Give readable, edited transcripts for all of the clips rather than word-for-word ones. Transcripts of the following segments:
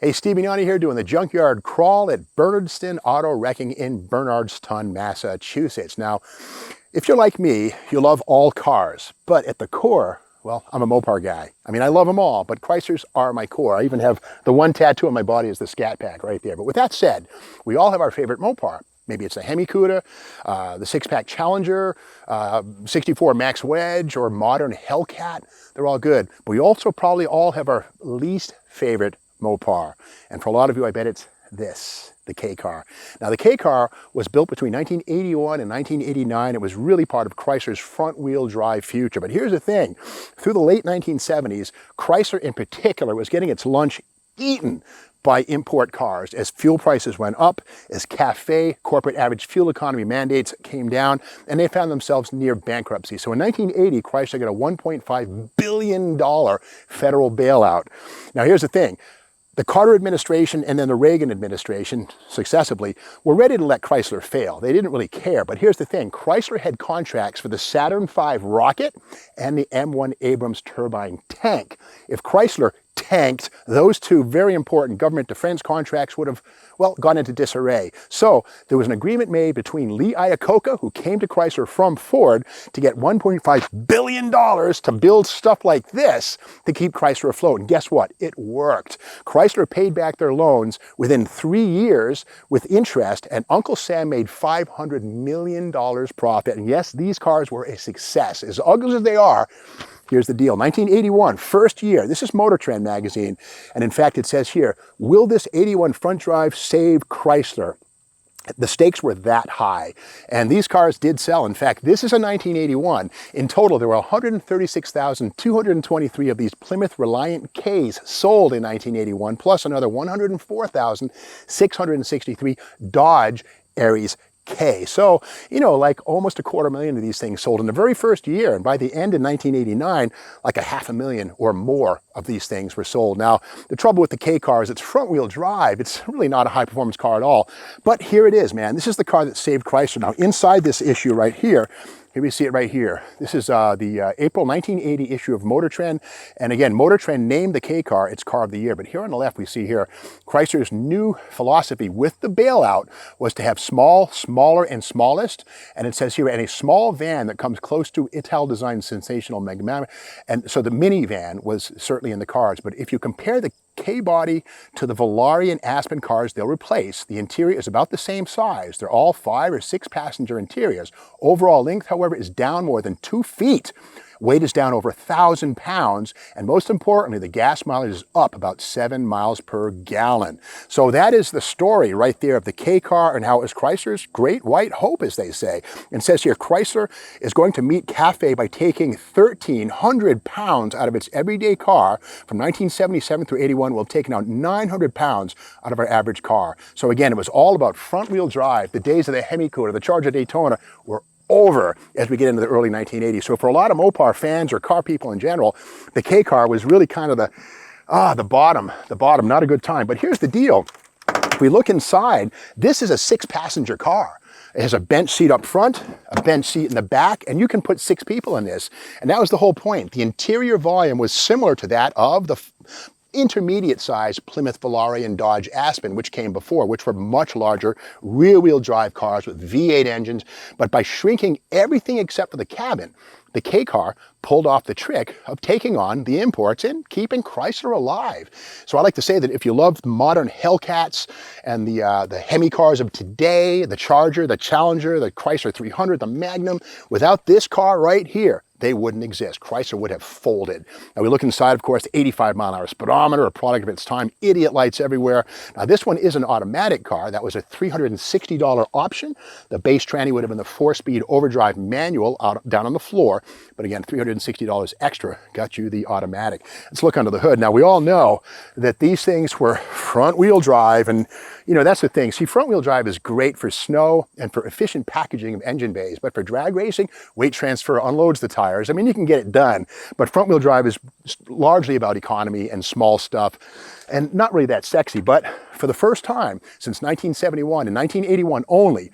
Hey, Steve Mignani here doing the junkyard crawl at Bernardston Auto Wrecking in Bernardston, Massachusetts. Now, if you're like me, you love all cars, but at the core, well, I'm a Mopar guy. I mean, I love them all, but Chryslers are my core. I even have the one tattoo on my body is the Scat Pack right there. But with that said, we all have our favorite Mopar. Maybe it's the Hemi Cuda, the six-pack Challenger, 64 Max Wedge, or modern Hellcat. They're all good. But we also probably all have our least favorite Mopar. And for a lot of you, I bet it's this, the K car. Now, the K car was built between 1981 and 1989. It was really part of Chrysler's front-wheel drive future. But here's the thing. Through the late 1970s, Chrysler in particular was getting its lunch eaten by import cars as fuel prices went up, as CAFE, corporate average fuel economy mandates, came down, and they found themselves near bankruptcy. So in 1980, Chrysler got a $1.5 billion federal bailout. Now here's the thing. The Carter administration and then the Reagan administration, successively, were ready to let Chrysler fail. They didn't really care, but here's the thing. Chrysler had contracts for the Saturn V rocket and the M1 Abrams turbine tank. If Chrysler tanked, those two very important government defense contracts would have, well, gone into disarray. So there was an agreement made between Lee Iacocca, who came to Chrysler from Ford, to get $1.5 billion to build stuff like this to keep Chrysler afloat. And guess what? It worked. Chrysler paid back their loans within 3 years with interest, and Uncle Sam made $500 million profit. And yes, these cars were a success. As ugly as they are, here's the deal. 1981, first year. This is Motor Trend magazine. And in fact, it says here, will this 81 front drive save Chrysler? The stakes were that high. And these cars did sell. In fact, this is a 1981. In total, there were 136,223 of these Plymouth Reliant-Ks sold in 1981, plus another 104,663 Dodge Aries K. So, you know, like almost 250,000 of these things sold in the very first year. And by the end in 1989, like 500,000 or more of these things were sold. Now, the trouble with the K car is it's front wheel drive. It's really not a high performance car at all. But here it is, man. This is the car that saved Chrysler. Now, inside this issue right here, here we see it right here. This is the April 1980 issue of Motor Trend. And again, Motor Trend named the K car its car of the year. But here on the left, we see here, Chrysler's new philosophy with the bailout was to have small, smaller, and smallest. And it says here, and a small van that comes close to Ital-designed sensational Megman. And so the minivan was certainly in the cars. But if you compare the K-body to the Volare and Aspen cars they'll replace, the interior is about the same size. They're all 5 or 6 passenger interiors. Overall length, however, is down more than 2 feet. Weight is down over 1,000 pounds, and most importantly, the gas mileage is up about 7 miles per gallon. So that is the story right there of the K car and how it was Chrysler's great white hope, as they say. And it says here, Chrysler is going to meet CAFE by taking 1,300 pounds out of its everyday car. From 1977 through 81, we'll take out 900 pounds out of our average car. So again, it was all about front-wheel drive. The days of the Hemi Cuda, the Charger Daytona were over as we get into the early 1980s. So for a lot of Mopar fans or car people in general, the K car was really kind of the bottom, not a good time. But here's the deal. If we look inside, this is a 6-passenger car. It has a bench seat up front, a bench seat in the back, and you can put 6 people in this. And that was the whole point. The interior volume was similar to that of the intermediate size Plymouth Volare and Dodge Aspen, which came before, which were much larger rear-wheel drive cars with V8 engines. But by shrinking everything except for the cabin, the K car pulled off the trick of taking on the imports and keeping Chrysler alive. So I like to say that if you love modern Hellcats and the Hemi cars of today, the Charger, the Challenger, the Chrysler 300, the Magnum, without this car right here, they wouldn't exist. Chrysler would have folded. Now we look inside, of course, 85-mile-an-hour speedometer, a product of its time, idiot lights everywhere. Now this one is an automatic car. That was a $360 option. The base tranny would have been the 4-speed overdrive manual down on the floor. But again, $360 extra got you the automatic. Let's look under the hood. Now we all know that these things were front-wheel drive, and you know, that's the thing. See, front-wheel drive is great for snow and for efficient packaging of engine bays, but for drag racing, weight transfer unloads the tires. I mean, you can get it done, but front-wheel drive is largely about economy and small stuff, and not really that sexy. But for the first time since 1971 and 1981 only,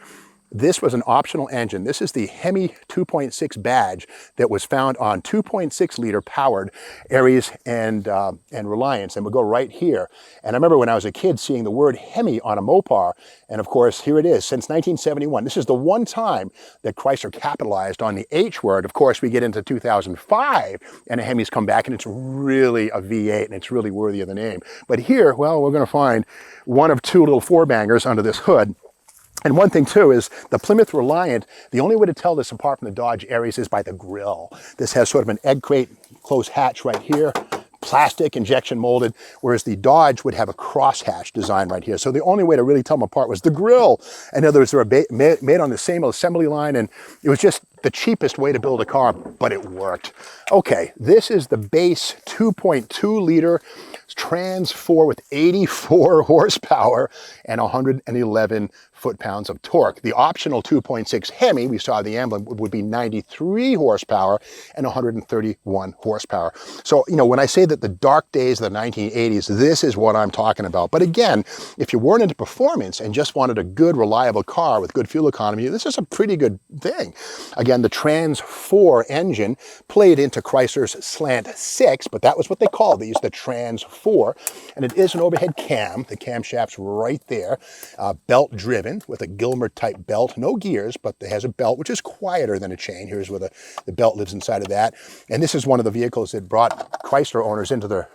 this was an optional engine. This is the Hemi 2.6 badge that was found on 2.6 liter powered Aries and Reliance, and would go right here. And I remember when I was a kid seeing the word Hemi on a Mopar, and of course here it is, since 1971. This is the one time that Chrysler capitalized on the H word. Of course, we get into 2005 and a Hemi's come back and it's really a V8 and it's really worthy of the name. But here, well, we're going to find one of two little four bangers under this hood. And one thing too is the Plymouth Reliant, the only way to tell this apart from the Dodge Aries is by the grille. This has sort of an egg crate closed hatch right here, plastic injection molded, whereas the Dodge would have a crosshatch design right here. So the only way to really tell them apart was the grille. In other words, they were made on the same assembly line, and it was just the cheapest way to build a car, but it worked. Okay, this is the base 2.2 liter Trans 4 with 84 horsepower and 111 foot-pounds of torque. The optional 2.6 Hemi, we saw the emblem, would be 93 horsepower and 131 horsepower. So, you know, when I say that the dark days of the 1980s, this is what I'm talking about. But again, if you weren't into performance and just wanted a good, reliable car with good fuel economy, this is a pretty good thing. Again, the Trans 4 engine played into Chrysler's Slant 6, but that was what they called these, the Trans 4. And it is an overhead cam. The camshaft's right there, belt driven with a Gilmer type belt, no gears, but it has a belt which is quieter than a chain. Here's where the belt lives inside of that. And this is one of the vehicles that brought Chrysler owners into the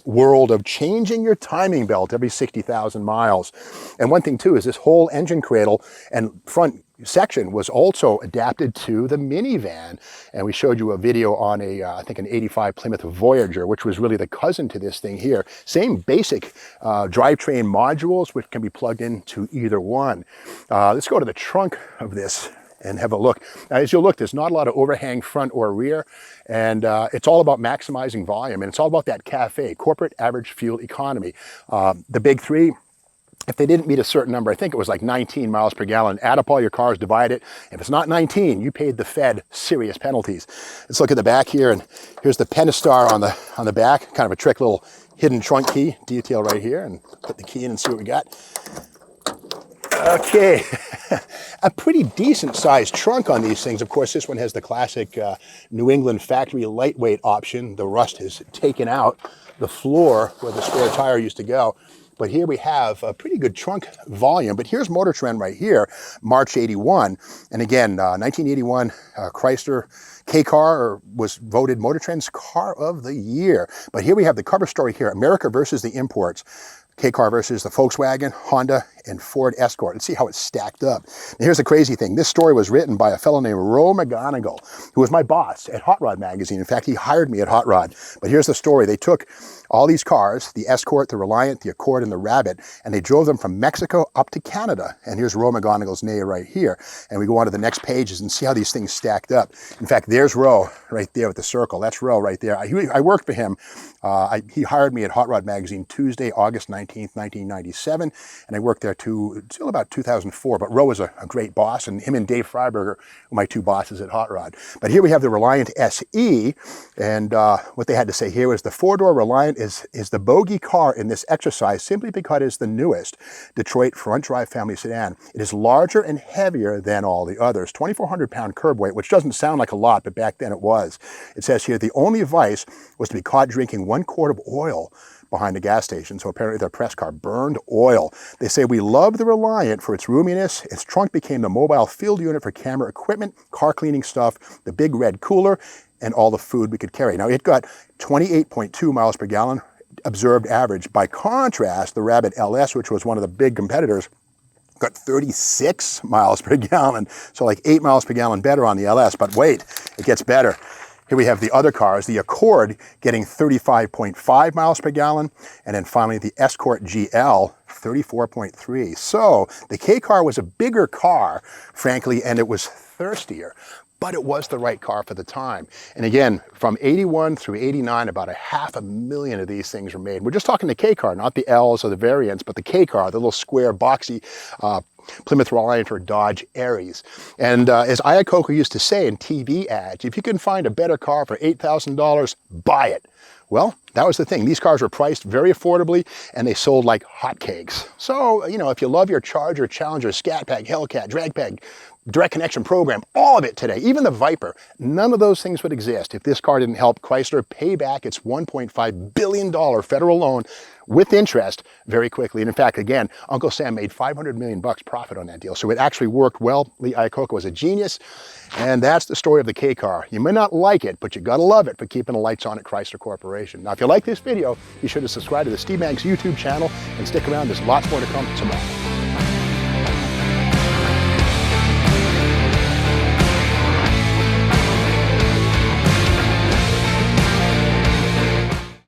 world of changing your timing belt every 60,000 miles. And one thing too is this whole engine cradle and front section was also adapted to the minivan. And we showed you a video on I think an 85 Plymouth Voyager, which was really the cousin to this thing here. Same basic drivetrain modules, which can be plugged into either one. Let's go to the trunk of this and have a look. Now, as you'll look, there's not a lot of overhang front or rear, and it's all about maximizing volume, and it's all about that CAFE, corporate average fuel economy. The big three, if they didn't meet a certain number, I think it was like 19 miles per gallon, add up all your cars, divide it. If it's not 19, you paid the Fed serious penalties. Let's look at the back here, and here's the Pentastar on the back, kind of a trick little hidden trunk key detail right here, and put the key in and see what we got. Okay, a pretty decent sized trunk on these things. Of course, this one has the classic New England factory lightweight option. The rust has taken out the floor where the spare tire used to go. But here we have a pretty good trunk volume. But here's Motor Trend right here, March 81. And again, 1981 Chrysler K-Car was voted Motor Trend's Car of the Year. But here we have the cover story here, America versus the imports. K-Car versus the Volkswagen, Honda, and Ford Escort. Let's see how it's stacked up. Now, here's the crazy thing. This story was written by a fellow named Ro McGonigal, who was my boss at Hot Rod magazine. In fact, he hired me at Hot Rod. But here's the story. They took all these cars, the Escort, the Reliant, the Accord, and the Rabbit, and they drove them from Mexico up to Canada. And here's Ro McGonigal's name right here. And we go on to the next pages and see how these things stacked up. In fact, there's Ro right there with the circle. That's Ro right there. I worked for him. He hired me at Hot Rod magazine Tuesday, August 19th, 1997. And I worked there till about 2004. But Ro was a great boss, and him and Dave Freiberger were my two bosses at Hot Rod. But here we have the Reliant SE. And what they had to say here was the four-door Reliant is the bogey car in this exercise simply because it's the newest Detroit front-drive family sedan. It is larger and heavier than all the others. 2,400-pound curb weight, which doesn't sound like a lot, but back then it was. It says here, the only vice was to be caught drinking 1 quart of oil behind a gas station. So apparently their press car burned oil. They say, we love the Reliant for its roominess. Its trunk became the mobile field unit for camera equipment, car cleaning stuff, the big red cooler, and all the food we could carry. Now, it got 28.2 miles per gallon observed average. By contrast, the Rabbit LS, which was one of the big competitors, got 36 miles per gallon. So like 8 miles per gallon better on the LS. But wait, it gets better. Here we have the other cars, the Accord getting 35.5 miles per gallon, and then finally the Escort GL, 34.3. So the K-Car was a bigger car, frankly, and it was thirstier, but it was the right car for the time. And again, from 81 through 89, about 500,000 of these things were made. We're just talking the K-Car, not the L's or the variants, but the K-Car, the little square, boxy Plymouth Reliant or Dodge Aries. And as Iacocca used to say in TV ads, if you can find a better car for $8,000, buy it. Well, that was the thing. These cars were priced very affordably and they sold like hotcakes. So, you know, if you love your Charger, Challenger, Scat Pack, Hellcat, Drag Pack, Direct Connection program, all of it today, even the Viper, none of those things would exist if this car didn't help Chrysler pay back its $1.5 billion federal loan with interest very quickly. And in fact, again, Uncle Sam made $500 million profit on that deal. So it actually worked well. Lee Iacocca was a genius. And that's the story of the K car. You may not like it, but you gotta love it for keeping the lights on at Chrysler Corporation. Now, if you like this video, be sure to subscribe to the Steve Banks YouTube channel and stick around. There's lots more to come tomorrow.